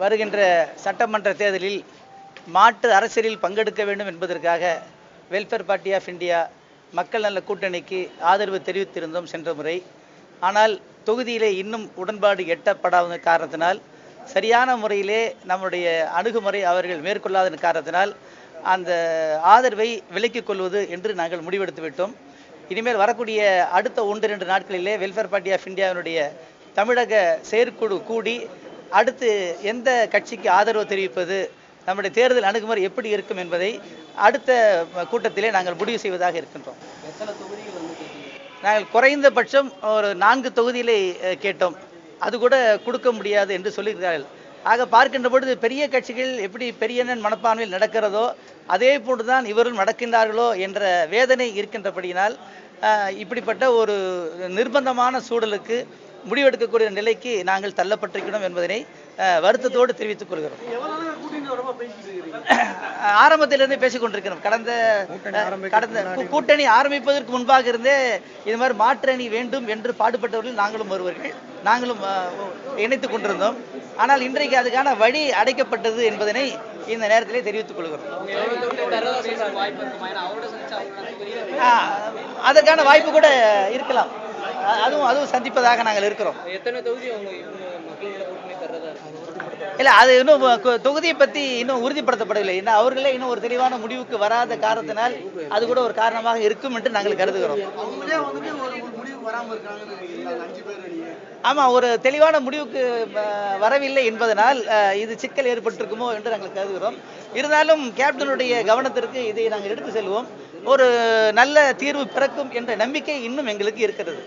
வருகின்ற சட்டமன்ற தேர்தலில் மாற்று அரசியலில் பங்கெடுக்க வேண்டும் என்பதற்காக வெல்ஃபேர் பார்ட்டி ஆஃப் இந்தியா மக்கள் நல கூட்டணிக்கு ஆதரவு தெரிவித்திருந்தோம் சென்ற முறை. ஆனால் தொகுதியிலே இன்னும் உடன்பாடு எட்டப்படாத காரணத்தினால், சரியான முறையிலே நம்முடைய அணுகுமுறை அவர்கள் மேற்கொள்ளாத காரணத்தினால் அந்த ஆதரவை விலக்கிக் கொள்வது என்று நாங்கள் முடிவெடுத்து விட்டோம். இனிமேல் வரக்கூடிய அடுத்த 1-2 நாட்களிலே வெல்ஃபேர் பார்ட்டி ஆஃப் இந்தியாவினுடைய தமிழக செயற்குழு கூடி அடுத்து எந்த கட்சிக்கு ஆதரவு தெரிவிப்பது, நம்முடைய தேர்தல் அணுகுமுறை எப்படி இருக்கும் என்பதை அடுத்த கூட்டத்திலே நாங்கள் முடிவு செய்வதாக இருக்கின்றோம். நாங்கள் குறைந்தபட்சம் ஒரு 4 தொகுதியிலே கேட்டோம். அது கூட கொடுக்க முடியாது என்று சொல்லியிருக்கிறார்கள். ஆக பார்க்கின்ற பொழுது பெரிய கட்சிகள் எப்படி பெரியண்ணன் மனப்பான்மையில் நடக்கிறதோ அதே போன்றுதான் இவரும் நடக்கின்றார்களோ என்ற வேதனை இருக்கின்றபடியினால் இப்படிப்பட்ட ஒரு நிர்பந்தமான சூழலுக்கு முடிவெடுக்கக்கூடிய நிலைக்கு நாங்கள் தள்ளப்பட்டிருக்கிறோம் என்பதனை வருத்தத்தோடு தெரிவித்துக் கொள்கிறோம். ஆரம்பத்திலிருந்தே பேசிக் கொண்டிருக்கிறோம். கடந்த கூட்டணி ஆரம்பிப்பதற்கு முன்பாக இருந்தே இது மாதிரி மாற்று அணி வேண்டும் என்று பாடுபட்டவர்கள் நாங்களும் ஒருவர்கள், நாங்களும் இணைத்துக் கொண்டிருந்தோம். ஆனால் இன்றைக்கு அதுக்கான வழி அடைக்கப்பட்டது என்பதனை இந்த நேரத்திலே தெரிவித்துக் கொள்கிறோம். அதற்கான வாய்ப்பு கூட இருக்கலாம். அதுவும் சந்திப்பதாக நாங்கள் இருக்கிறோம். இல்ல, அது இன்னும் தொகுதியை பத்தி இன்னும் உறுதிப்படுத்தப்படவில்லை. அவர்களே இன்னும் ஒரு தெளிவான முடிவுக்கு வராத காரணத்தினால் அது கூட ஒரு காரணமாக இருக்கும் என்று நாங்கள் கருதுகிறோம். ஆமா, ஒரு தெளிவான முடிவுக்கு வரவில்லை என்பதனால் இது சிக்கல் ஏற்பட்டிருக்குமோ என்று நாங்கள் கருதுகிறோம். இருந்தாலும் கேப்டனுடைய கவனத்திற்கு இதை நாங்கள் எடுத்து செல்வோம். ஒரு நல்ல தீர்வு பிறக்கும் என்ற நம்பிக்கை இன்னும் எங்களுக்கு இருக்கிறது.